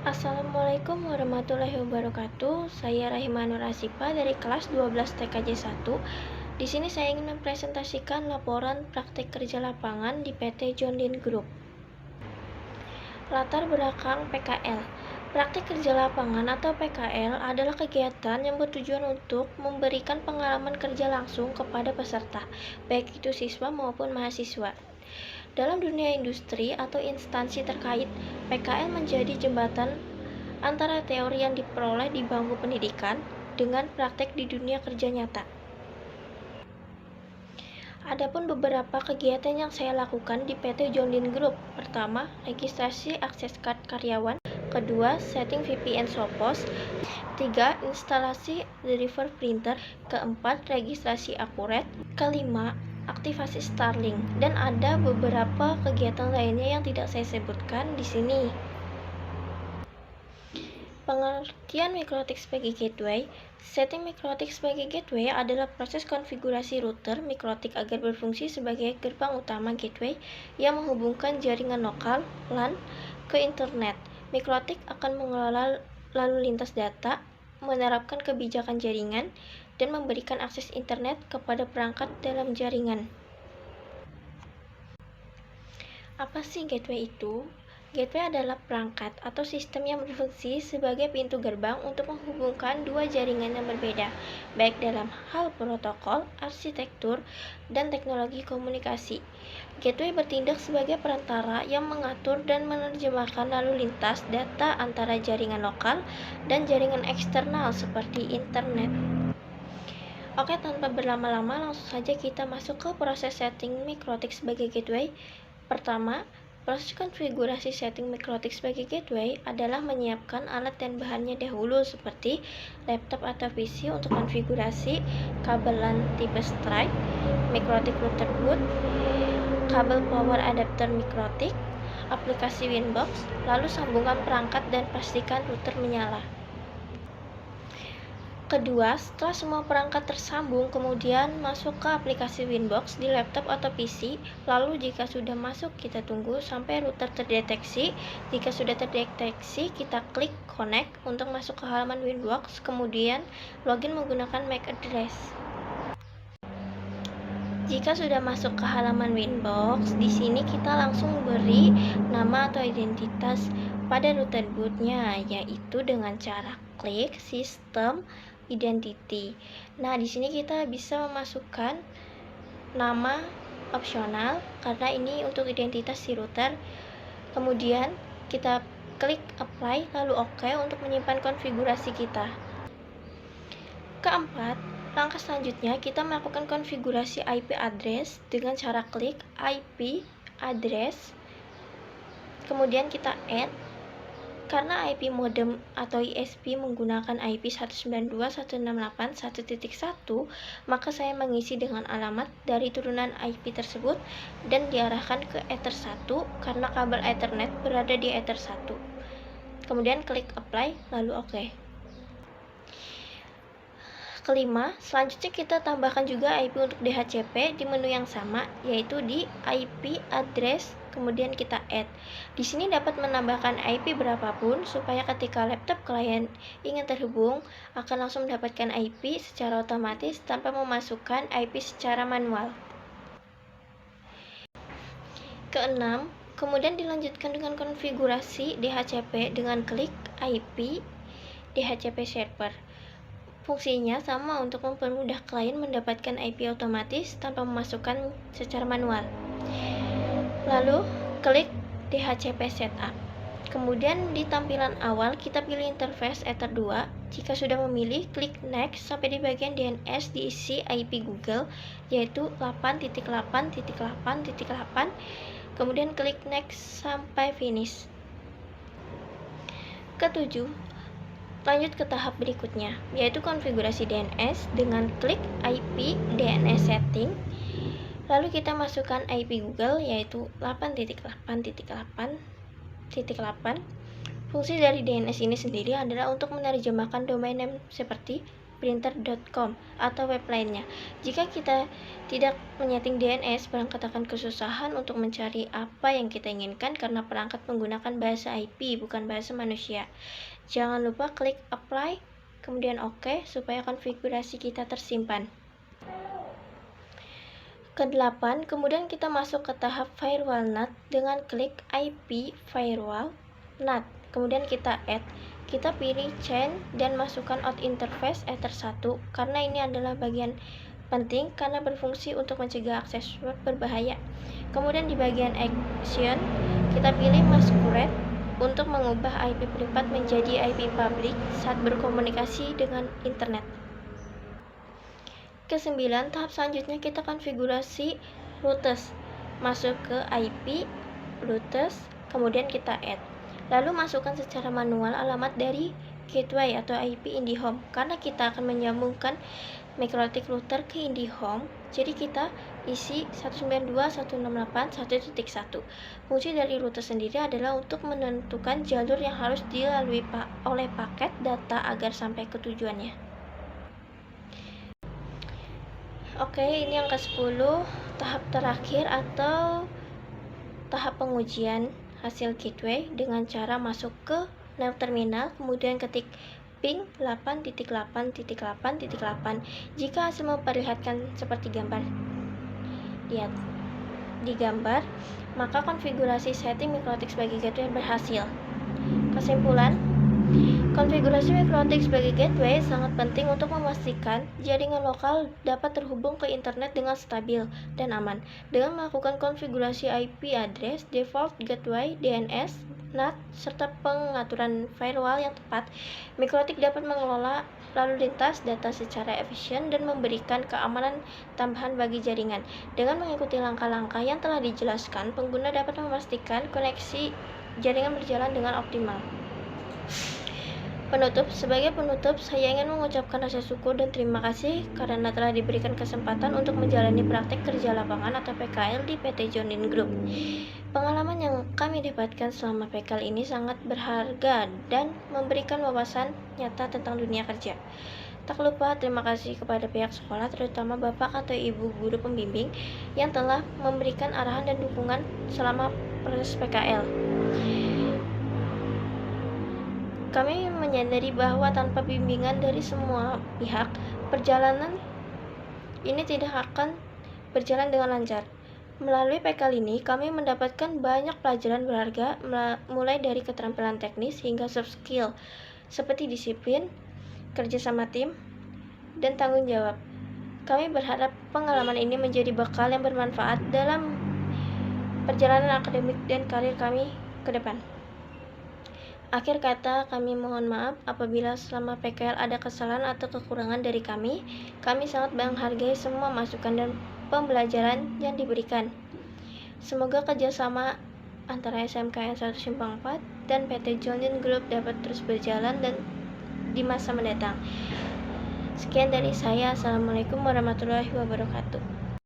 Assalamualaikum warahmatullahi wabarakatuh. Saya Rahima Nur Asifa dari kelas 12 TKJ 1. Di sini saya ingin mempresentasikan laporan praktek kerja lapangan di PT John Deere Group. Latar belakang PKL. Praktek kerja lapangan atau PKL adalah kegiatan yang bertujuan untuk memberikan pengalaman kerja langsung kepada peserta, baik itu siswa maupun mahasiswa. Dalam dunia industri atau instansi terkait, PKL menjadi jembatan antara teori yang diperoleh di bangku pendidikan dengan praktek di dunia kerja nyata. Adapun beberapa kegiatan yang saya lakukan di PT John Deere Group. Pertama, registrasi akses card karyawan. Kedua, setting VPN Sophos. Tiga, instalasi driver printer. Keempat, registrasi akurat. Kelima, aktivasi Starlink. Dan ada beberapa kegiatan lainnya yang tidak saya sebutkan di sini. Pengertian MikroTik sebagai gateway. Setting MikroTik sebagai gateway adalah proses konfigurasi router MikroTik agar berfungsi sebagai gerbang utama gateway yang menghubungkan jaringan lokal LAN ke internet. MikroTik akan mengelola lalu lintas data, menerapkan kebijakan jaringan, dan memberikan akses internet kepada perangkat dalam jaringan. Apa sih gateway itu? Gateway adalah perangkat atau sistem yang berfungsi sebagai pintu gerbang untuk menghubungkan dua jaringan yang berbeda, baik dalam hal protokol, arsitektur, dan teknologi komunikasi. Gateway bertindak sebagai perantara yang mengatur dan menerjemahkan lalu lintas data antara jaringan lokal dan jaringan eksternal seperti internet. Oke, tanpa berlama-lama langsung saja kita masuk ke proses setting MikroTik sebagai gateway. Pertama, proses konfigurasi setting MikroTik sebagai gateway adalah menyiapkan alat dan bahannya dahulu seperti laptop atau PC untuk konfigurasi, kabel LAN tipe Strike, MikroTik router boot, kabel power adapter MikroTik, aplikasi Winbox, lalu sambungkan perangkat dan pastikan router menyala. Kedua, setelah semua perangkat tersambung, kemudian masuk ke aplikasi Winbox di laptop atau PC. Lalu jika sudah masuk, kita tunggu sampai router terdeteksi. Jika sudah terdeteksi, kita klik connect untuk masuk ke halaman Winbox, kemudian login menggunakan MAC address. Jika sudah masuk ke halaman Winbox, di sini kita langsung beri nama atau identitas pada router bootnya, yaitu dengan cara klik sistem identity. Nah, di sini kita bisa memasukkan nama opsional karena ini untuk identitas si router. Kemudian kita klik apply lalu OK untuk menyimpan konfigurasi kita. Keempat, langkah selanjutnya kita melakukan konfigurasi IP address dengan cara klik IP address. Kemudian kita add. Karena IP modem atau ISP menggunakan IP 192.168.1.1, maka saya mengisi dengan alamat dari turunan IP tersebut dan diarahkan ke Ether 1 karena kabel Ethernet berada di Ether 1. Kemudian klik apply lalu OK. Kelima, selanjutnya kita tambahkan juga IP untuk DHCP di menu yang sama, yaitu di IP address, kemudian kita add. Di sini dapat menambahkan IP berapapun supaya ketika laptop klien ingin terhubung akan langsung mendapatkan IP secara otomatis tanpa memasukkan IP secara manual. Keenam, kemudian dilanjutkan dengan konfigurasi DHCP dengan klik IP DHCP server. Fungsinya sama untuk mempermudah klien mendapatkan IP otomatis tanpa memasukkan secara manual. Lalu, klik DHCP Setup. Kemudian di tampilan awal kita pilih interface Ether 2. Jika sudah memilih, klik Next sampai di bagian DNS diisi IP Google, yaitu 8.8.8.8. Kemudian klik Next sampai Finish. Ketujuh, lanjut ke tahap berikutnya, yaitu konfigurasi DNS dengan klik IP DNS Setting. Lalu kita masukkan IP Google yaitu 8.8.8.8. Fungsi dari DNS ini sendiri adalah untuk menerjemahkan domain name seperti printer.com atau web lainnya. Jika kita tidak menyeting DNS, perangkat akan kesusahan untuk mencari apa yang kita inginkan karena perangkat menggunakan bahasa IP bukan bahasa manusia. Jangan lupa klik apply, kemudian OK supaya konfigurasi kita tersimpan. Ke-8, kemudian kita masuk ke tahap firewall NAT dengan klik IP firewall NAT. Kemudian kita add, kita pilih change dan masukkan out interface Ether 1 karena ini adalah bagian penting karena berfungsi untuk mencegah akses web berbahaya. Kemudian di bagian action, kita pilih masquerade untuk mengubah IP privat menjadi IP public saat berkomunikasi dengan internet. Ke-9, tahap selanjutnya kita konfigurasi routes. Masuk ke IP, routes, kemudian kita add. Lalu masukkan secara manual alamat dari gateway atau IP IndiHome karena kita akan menyambungkan MikroTik router ke IndiHome. Jadi kita isi 192.168.1.1. Fungsi dari router sendiri adalah untuk menentukan jalur yang harus dilalui oleh paket data agar sampai ke tujuannya. Oke, ini yang ke-10, tahap terakhir atau tahap pengujian hasil gateway dengan cara masuk ke nav terminal, kemudian ketik ping 8.8.8.8. Jika hasil memperlihatkan seperti gambar lihat di gambar, maka konfigurasi setting MikroTik sebagai gateway berhasil. Kesimpulan, konfigurasi MikroTik sebagai gateway sangat penting untuk memastikan jaringan lokal dapat terhubung ke internet dengan stabil dan aman. Dengan melakukan konfigurasi IP address, default gateway, DNS, NAT, serta pengaturan firewall yang tepat, MikroTik dapat mengelola lalu lintas data secara efisien dan memberikan keamanan tambahan bagi jaringan. Dengan mengikuti langkah-langkah yang telah dijelaskan, pengguna dapat memastikan koneksi jaringan berjalan dengan optimal. Sebagai penutup, saya ingin mengucapkan rasa syukur dan terima kasih karena telah diberikan kesempatan untuk menjalani praktek kerja lapangan atau PKL di PT Johnin Group. Pengalaman yang kami dapatkan selama PKL ini sangat berharga dan memberikan wawasan nyata tentang dunia kerja. Tak lupa terima kasih kepada pihak sekolah, terutama Bapak atau Ibu guru pembimbing yang telah memberikan arahan dan dukungan selama proses PKL. Kami menyadari bahwa tanpa bimbingan dari semua pihak, perjalanan ini tidak akan berjalan dengan lancar. Melalui PKL ini, kami mendapatkan banyak pelajaran berharga, mulai dari keterampilan teknis hingga soft skill, seperti disiplin, kerja sama tim, dan tanggung jawab. Kami berharap pengalaman ini menjadi bekal yang bermanfaat dalam perjalanan akademik dan karir kami ke depan. Akhir kata, kami mohon maaf apabila selama PKL ada kesalahan atau kekurangan dari kami. Kami sangat menghargai semua masukan dan pembelajaran yang diberikan. Semoga kerjasama antara SMKN 1 Simpang 4 dan PT Johnin Group dapat terus berjalan dan di masa mendatang. Sekian dari saya. Assalamualaikum warahmatullahi wabarakatuh.